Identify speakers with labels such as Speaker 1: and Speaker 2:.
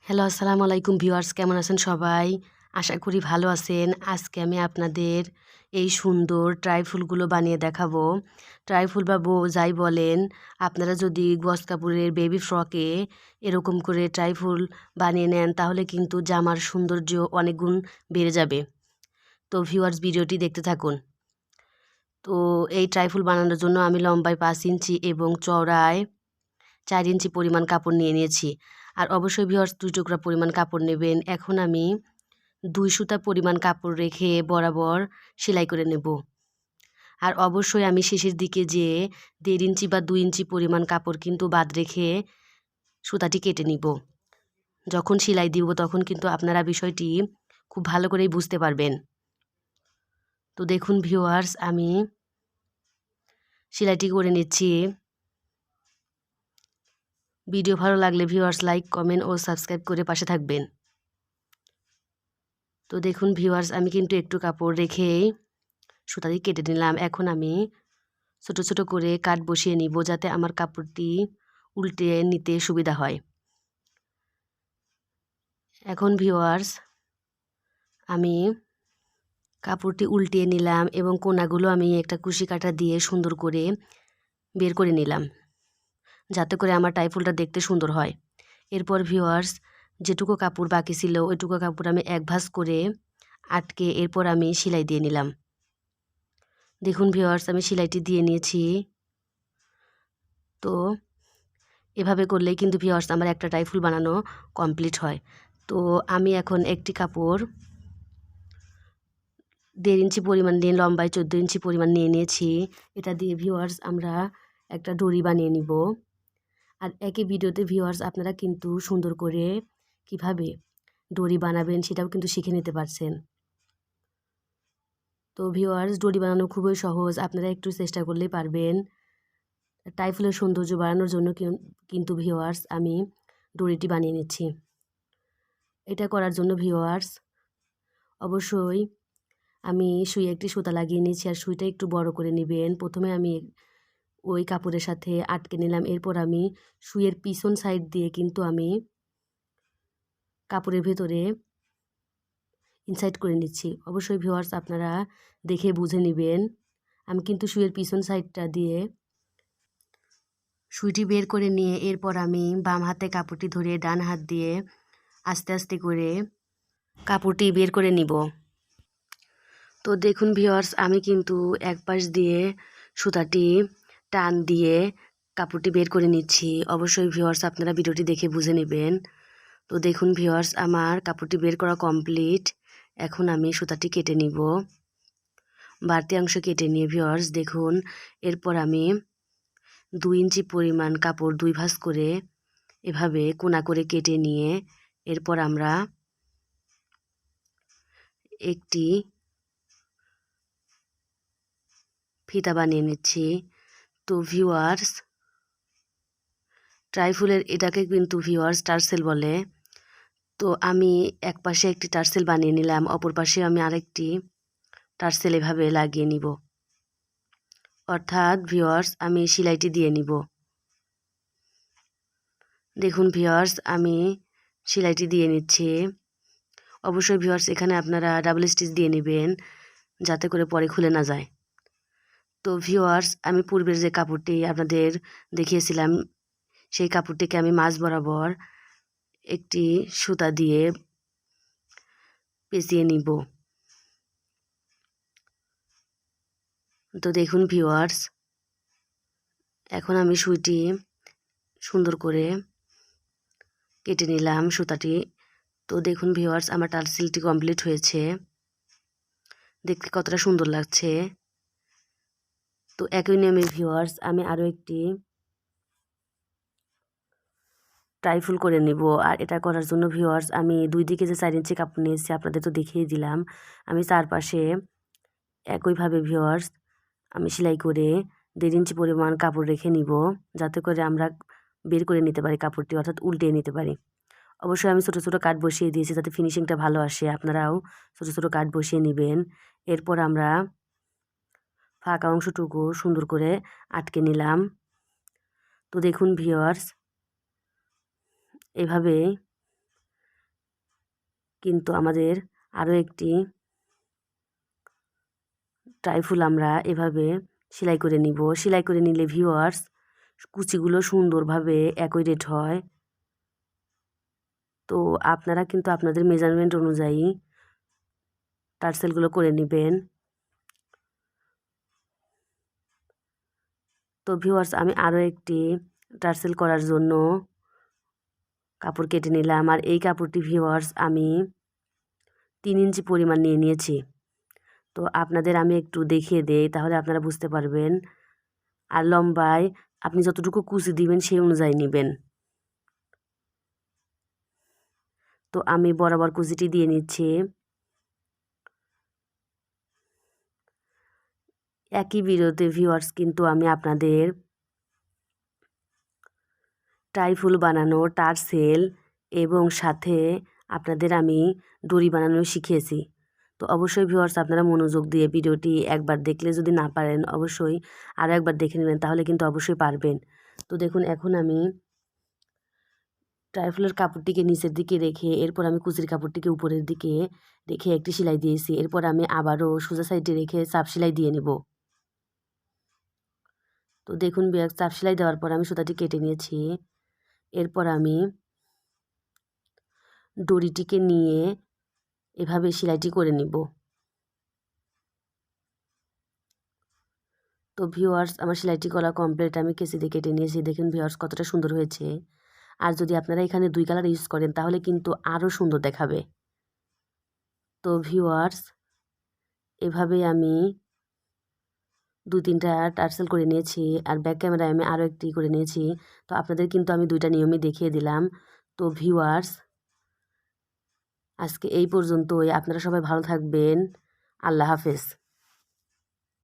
Speaker 1: Hello, আসসালামু আলাইকুম viewers, কেমন আছেন সবাই? আশা করি ভালো আছেন। আজকে আমি আপনাদের এই সুন্দর ট্রাইফুলগুলো বানিয়ে দেখাবো। ট্রাইফুল বা বো যাই বলেন, আপনারা যদি গজ কাপড়ের বেবি ফ্রকে এরকম করে ট্রাইফুল বানিয়ে নেন তাহলে কিন্তু জামার সৌন্দর্য অনেক গুণ বেড়ে যাবে। তো ভিউয়ার্স, ভিডিওটি দেখতে থাকুন। তো এই ট্রাইফুল বানানোর জন্য আমি লম্বায় 5 ইঞ্চি এবং চওড়ায় 4 ইঞ্চি পরিমাণ কাপড় নিয়ে নিয়েছি। আর অবশ্যই ভিউয়ার্স 2 টুকরা পরিমাণ কাপড় নেবেন। এখন আমি 2 সুতা পরিমাণ কাপড় রেখে বরাবর সেলাই করে নেব। আর অবশ্যই আমি শেষের দিকে যে 1.5 ইঞ্চি বা 2 ইঞ্চি পরিমাণ কাপড় কিন্তু বাদ রেখে সুতাটি কেটে নিব। যখন সেলাই দিব তখন কিন্তু আপনারা বিষয়টি খুব ভালো করেই বুঝতে পারবেন। তো দেখুন ভিউয়ার্স, আমি সেলাইটি করে নিচ্ছি। ভিডিও ভালো লাগলে ভিউয়ার্স লাইক, কমেন্ট ও সাবস্ক্রাইব করে পাশে থাকবেন। তো দেখুন ভিউয়ার্স, আমি কিন্তু একটু কাপড় রেখেই সুতা দিয়ে কেটে নিলাম। এখন আমি ছোট ছোট করে কাট বসিয়ে নিব যাতে আমার কাপড়টি উল্টে নিতে সুবিধা হয়। এখন ভিউয়ার্স, আমি কাপড়টি উল্টিয়ে নিলাম এবং কোনাগুলো আমি একটা কুশি কাঁটা দিয়ে সুন্দর করে বের করে নিলাম যাতে করে আমার টাইফুলটা দেখতে সুন্দর হয়। এরপর ভিউয়ার্স, যেটুকু কাপড় বাকি ছিল ওইটুকু কাপড় আমি এক ভাঁজ করে আটকে এরপর আমি সেলাই দিয়ে নিলাম। দেখুন ভিউয়ার্স, আমি সেলাইটি দিয়ে নিয়েছি। তো এভাবে করলেই কিন্তু ভিউয়ার্স আমার একটা টাইফুল বানানো কমপ্লিট হয়। তো আমি এখন একটি কাপড় 1.5 ইঞ্চি পরিমাণ নিয়ে লম্বায় 14 ইঞ্চি পরিমাণ নিয়ে নিয়েছি। এটা দিয়ে ভিউয়ার্স আমরা একটা দড়ি বানিয়ে নিব। আর একই ভিডিওতে ভিউয়ার্স আপনারা কিন্তু সুন্দর করে কিভাবে দড়ি বানাবেন সেটাও কিন্তু শিখে নিতে পারছেন। তো ভিউয়ার্স, দড়ি বানানো খুবই সহজ, আপনারা একটু চেষ্টা করলেই পারবেন। টাইফুলের সৌন্দর্য বাড়ানোর জন্য কিন্তু ভিউয়ার্স আমি দড়িটি বানিয়ে নিচ্ছি। এটা করার জন্য ভিউয়ার্স অবশ্যই আমি সুইয়ে একটি সুতা লাগিয়ে নিয়েছি আর সুইটা একটু বড় করে নেবেন। প্রথমে আমি ওই কাপড়ের সাথে আটকে নিলাম। এরপর আমি সুইয়ের পিছন সাইড দিয়ে কিন্তু আমি কাপড়ের ভেতরে ইনসাইড করে নিচ্ছি। অবশ্যই ভিউয়ার্স আপনারা দেখে বুঝে নেবেন। আমি কিন্তু সুইয়ের পিছন সাইডটা দিয়ে সুইটি বের করে নিয়ে এরপর আমি বাম হাতে কাপড়টি ধরে ডান হাত দিয়ে আস্তে আস্তে করে কাপড়টি বের করে নিব। তো দেখুন ভিউয়ার্স, আমি কিন্তু এক পাশ দিয়ে সুতাটি টান দিয়ে কাপড়টি বের করে নিচ্ছি। অবশ্যই ভিউয়ার্স আপনারা ভিডিওটি দেখে বুঝে নেবেন। তো দেখুন ভিউয়ার্স, আমার কাপড়টি বের করা কমপ্লিট। এখন আমি সুতাটি কেটে নিব। বাড়তি অংশ কেটে নিয়ে ভিউয়ার্স দেখুন, এরপর আমি 2 ইঞ্চি পরিমাণ কাপড় 2 ভাঁজ করে এভাবে কোনা করে কেটে নিয়ে এরপর আমরা একটি ফিতা বানিয়ে নিচ্ছি। তো ভিউয়ার্স, ট্রাইফুলের এটাকে কিন্তু ভিউয়ার্স টার্সেল বলে। তো আমি এক পাশে একটি টার্সেল বানিয়ে নিলাম, অপর পাশে আমি আরেকটি টার্সেল এভাবে লাগিয়ে নিব। অর্থাৎ ভিউয়ার্স আমি সেলাইটি দিয়ে নিব। দেখুন ভিউয়ার্স, আমি সেলাইটি দিয়ে নিচ্ছি। অবশ্যই ভিউয়ার্স এখানে আপনারা ডাবল স্টিচ দিয়ে নেবেন যাতে করে পরে খুলে না যায়। তো ভিউয়ার্স, আমি পূর্বের যে কাপড়টি আপনাদের দেখিয়েছিলাম সেই কাপড়টিকে আমি মাঝ বরাবর একটি সুতা দিয়ে পেঁচিয়ে নিব। তো দেখুন ভিউয়ার্স, এখন আমি সুইটি সুন্দর করে কেটে নিলাম সুতাটি। তো দেখুন ভিউয়ার্স, আমার টার্সেলটি কমপ্লিট হয়েছে, দেখতে কতটা সুন্দর লাগছে। তো একই নিয়মে ভিউয়ার্স আমি আরও একটি টাইফুল করে নিব। আর এটা করার জন্য ভিউয়ার্স আমি 2 দিকে যে 4 ইঞ্চি কাপড় নিয়েছি আপনাদের তো দেখিয়ে দিলাম। আমি চারপাশে একইভাবে ভিউয়ার্স আমি সেলাই করে 1.5 ইঞ্চি পরিমাণ কাপড় রেখে নিব যাতে করে আমরা বের করে নিতে পারি কাপড়টি, অর্থাৎ উল্টিয়ে নিতে পারি। অবশ্যই আমি ছোটো ছোটো কাট বসিয়ে দিয়েছি যাতে ফিনিশিংটা ভালো আসে, আপনারাও ছোটো ছোটো কাট বসিয়ে নেবেন। এরপর আমরা ফাঁকা অংশটুকু সুন্দর করে আটকে নিলাম। তো দেখুন ভিউয়ার্স, এভাবে কিন্তু আমাদের আরও একটি ট্রাইফুল আমরা এভাবে সেলাই করে নিব। সেলাই করে নিলে ভিউয়ার্স কুচিগুলো সুন্দরভাবে অ্যাকুরেট হয়। তো আপনারা কিন্তু আপনাদের মেজারমেন্ট অনুযায়ী টার্সেলগুলো করে নেবেন। তো ভিউয়ার্স আমি আরও একটি টার্সেল করার জন্য কাপড় কেটে নিলাম। আর এই কাপড়টি ভিউয়ার্স আমি 3 ইঞ্চি পরিমাণ নিয়ে নিয়েছি। তো আপনাদের আমি একটু দেখিয়ে দেই, তাহলে আপনারা বুঝতে পারবেন। আর লম্বায় আপনি যতটুকু কুচি দিবেন সেই অনুযায়ী নেবেন। তো আমি বরাবর কুচিটি দিয়ে নিচ্ছি। একই ভিডিওতে ভিউয়ার্স কিন্তু আমি আপনাদের ট্রাইফুল বানানো, টার্সেল এবং সাথে আপনাদের আমি দড়ি বানানো শিখিয়েছি। তো অবশ্যই ভিউয়ার্স আপনারা মনোযোগ দিয়ে ভিডিওটি একবার দেখলে, যদি না পারেন অবশ্যই আরও একবার দেখে নেবেন, তাহলে কিন্তু অবশ্যই পারবেন। তো দেখুন এখন আমি ট্রাইফুলের কাপড়টিকে নিচের দিকে রেখে এরপর আমি কুচির কাপড়টিকে উপরের দিকে রেখে একটি সেলাই দিয়েছি। এরপর আমি আবারও সোজা সাইডে রেখে চাপ সেলাই দিয়ে নেব। তো দেখুন ভিউয়ার্স চাপ সেলাই দেওয়ার পর আমি সুতাটি কেটে নিয়েছি। এরপর আমি দড়িটিকে নিয়ে এভাবে সেলাইটি করে নিব। তো ভিউয়ার্স আমার সেলাইটি করা কমপ্লিট, আমি কেচি দিয়ে কেটে নিয়েছি। দেখুন ভিউয়ার্স কতটা সুন্দর হয়েছে। আর যদি আপনারা এখানে 2 কালার ইউজ করেন তাহলে কিন্তু আরও সুন্দর দেখাবে। তো ভিউয়ার্স এভাবেই আমি 2-3টা টার্সেল করে নিয়েছি। আর ব্যাক ক্যামেরায় আমি আরও একটি করে নিয়েছি। তো আপনাদের কিন্তু আমি 2টা নিয়মই দেখিয়ে দিলাম। তো ভিউয়ার্স আজকে এই পর্যন্তই। আপনারা সবাই ভালো থাকবেন। আল্লাহ হাফেজ।